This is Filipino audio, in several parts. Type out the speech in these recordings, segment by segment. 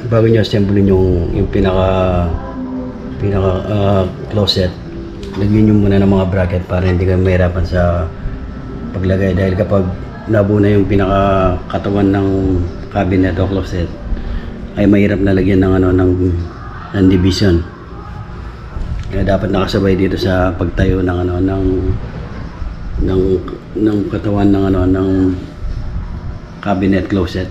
bago nyo assemblein yung pinaka closet, lagyan nyo muna ng mga bracket para hindi kayo mahirapan sa paglagay, dahil kapag nabuo na yung pinaka katawan ng cabinet o closet ay mahirap na lagyan ng ng division. Kaya dapat nakasabay dito sa pagtayo ng katawan ng cabinet closet.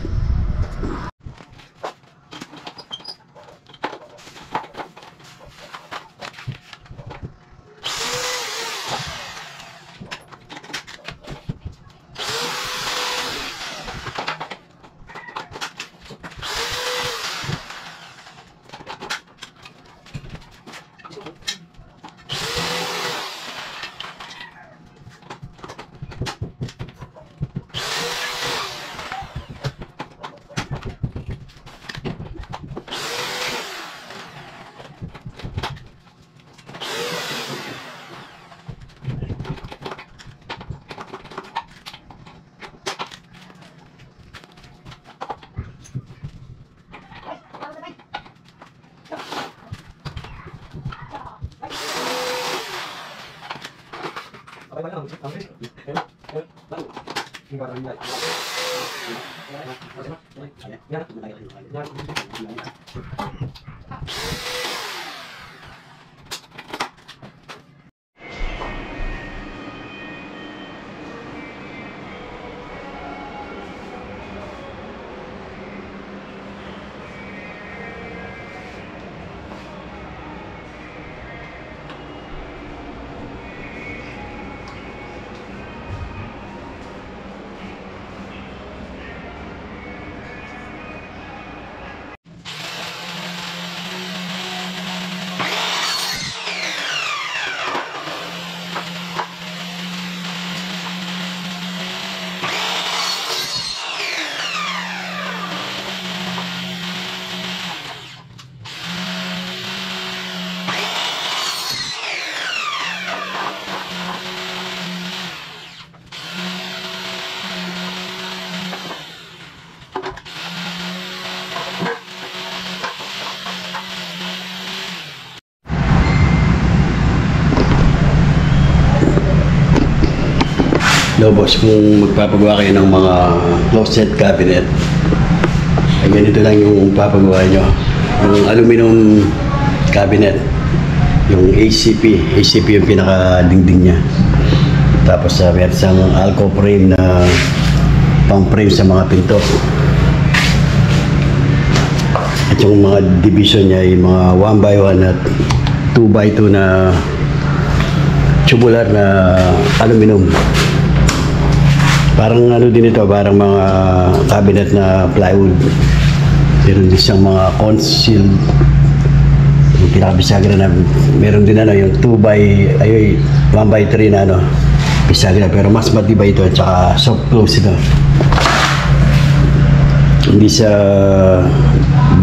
No boss, kung magpapagawa kayo ng mga closet cabinet, ay ganito lang yung papagawa nyo. Yung aluminum cabinet, yung ACP yung pinaka-dingding nya. Tapos meron isang alco frame na pang frame sa mga pinto. At yung mga division nya ay mga 1x1 at 2x2 na tubular na aluminum. Parang din ito, parang mga cabinet na plywood. Meron din siyang mga concealed, yung pinakabisagra na, meron din yung 1x3 na bisagra, pero mas matibay ito at saka soft close ito. Hindi siya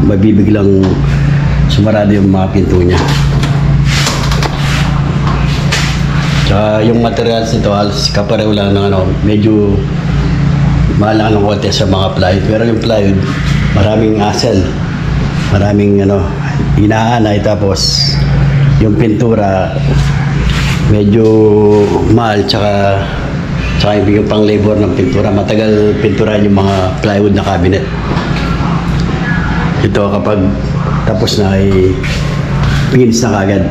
mabibiglang sumarado yung mga pinto niya. Yung materials nito halos kapareho lang ng medyo mahal lang ng konti sa mga plywood, pero yung plywood maraming hassle, maraming inaanay, tapos yung pintura medyo mahal, tsaka yung pang labor ng pintura, matagal pinturahan yung mga plywood na cabinet. Ito kapag tapos na ay finish na kagad.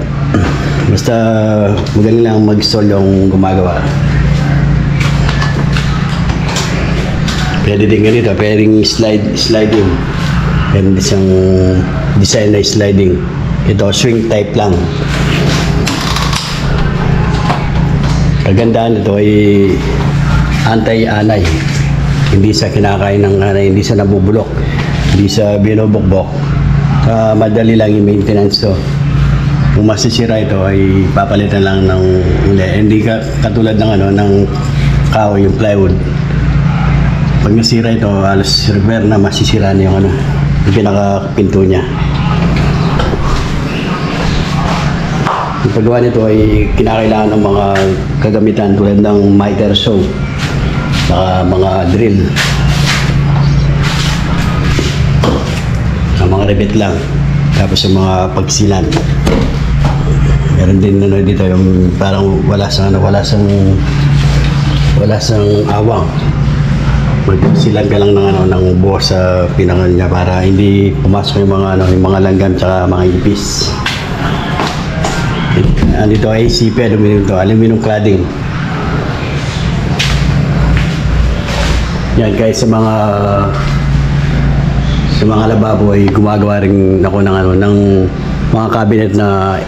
Basta magaling lang mag-install yung gumagawa. Pwede din ganito, pwedeng sliding. Pwede siyang design na sliding. Ito, swing type lang. Kagandaan ito ay anti-anay. Hindi siya kinakain ng anay, hindi siya nabubulok, hindi siya binubukbok. Madali lang yung maintenance to. Kung masisira ito ay papalitan lang ng hindi katulad ng ng kahoy, yung plywood. Pag nasira ito, halos repair na, masisira na yung yung pinaka-pinto niya. Yung paggawa nito ay kinakailangan ng mga kagamitan tulad ng miter saw, mga drill, mga rivet lang. Tapos yung mga pagsilan. Meron din dito yung parang wala sang awang. Magsilan ka lang ng buhos sa pinangal niya para hindi pumasok yung mga langgam tsaka mga ipis. Andito ACP aluminum cladding. Yan, kahit sa mga lababo ay gumagawa rin ako ng mga cabinet na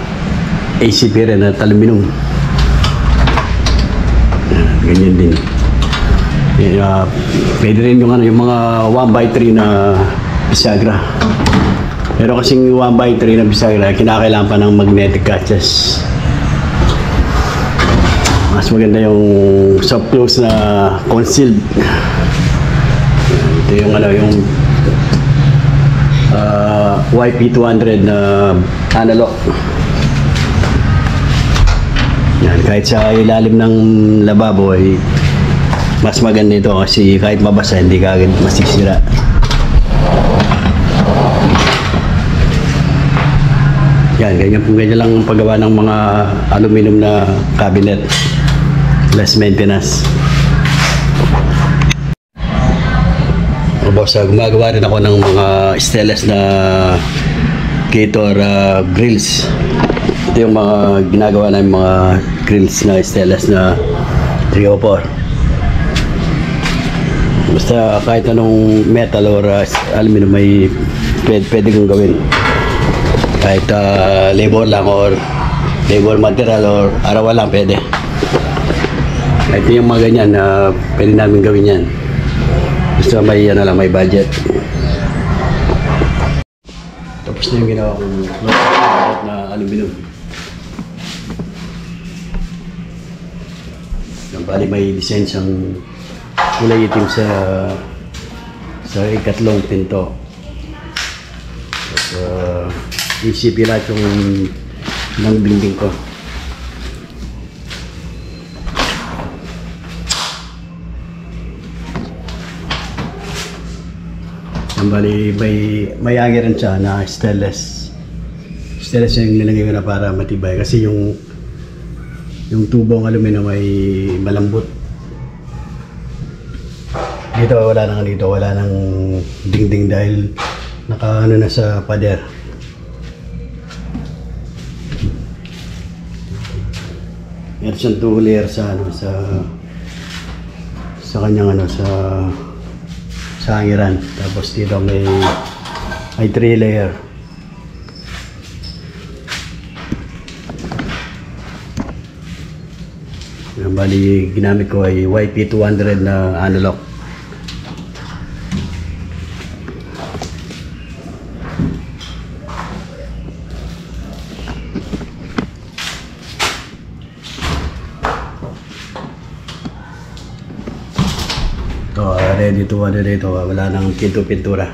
ACP rin at aluminum. Ganyan din. Pwede rin yung mga 1x3 na bisagra. Pero kasing 1x3 na bisagra, kinakailangan pa ng magnetic catches. Mas maganda yung soft close na concealed. Ito yung YP200 na analog. Yan, kahit sa ilalim ng lababo ay mas maganda ito kasi kahit mabasa hindi ka agad masisira. Yan, ganyan lang ang paggawa ng mga aluminum na cabinet. Less maintenance. Boss, gumagawa rin ako ng mga stainless na Gator grills. Ito yung mga ginagawa ng mga grills na stainless na 304. Basta kahit anong metal or aluminum may pwede kong gawin. Kahit labor lang or labor material or arawan lang pwede. Ito yung mga ganyan na pwede namin gawin yan. Basta may may budget. Tapos na yung ginawa kong na aluminum. Bali may design siyang kulay itim sa ikatlong pinto. Tapos ECP lahat yung ng dingding ko. Bali may agi rin siya na stainless. Stainless yung nilagay ko na para matibay kasi yung tubong aluminum ay malambot. Dito wala nang dingding dahil nakaano na sa pader. Meron siyang 2 layer sa kanyang sa hangiran. Tapos dito may 3 layer. Bali ginamit ko ay YP200 na analog. Ito, ready to order dito. Wala nang pintura.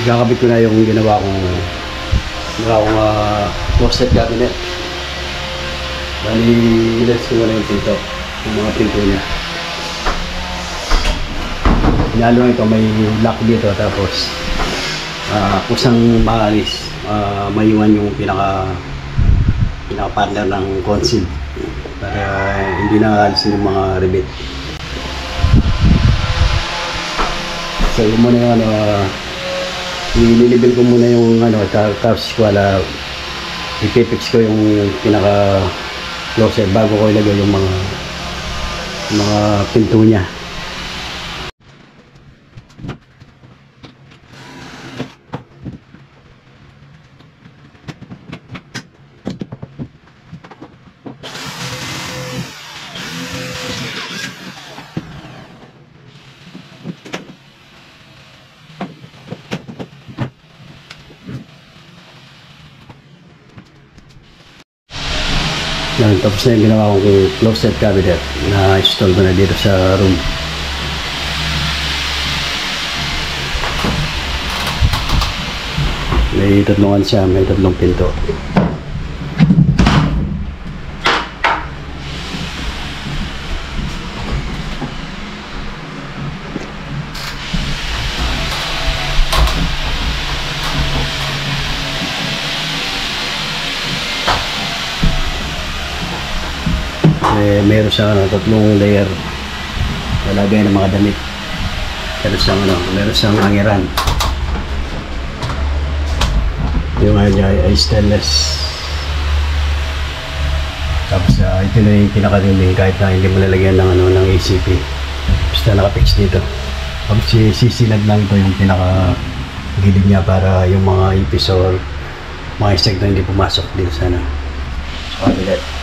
Gagabit ko na yung ginawa kong closet cabinet. Bali, ilas ko na yung pinto. Yung mga pinto niya. Hinalo ito, may lock dito. Tapos, kusang maalis. Maiwan yung pinaka partner ng conceal para hindi na alisin yung mga rivet. So yun muna yung ililibin ko muna yung tapos ipipix ko yung pinaka closet bago ko ilagay yung mga pinto niya. Yan, tapos na yung ginawa kong closet cabinet na install ko na dito sa room. May tatlong siya, may tatlong pinto. meron siyang tatlong layer. Lalagay ng mga damit. Meron siyang angiran. Yung niya ay stainless. Tapos ito na yung pinakadumi kahit na hindi mo lalagyan ng ACP. Basta nakapix dito. Tapos sisinag lang ito yung pinaka gilid niya para yung mga ipis or mga insect na hindi pumasok dito sa kabinet.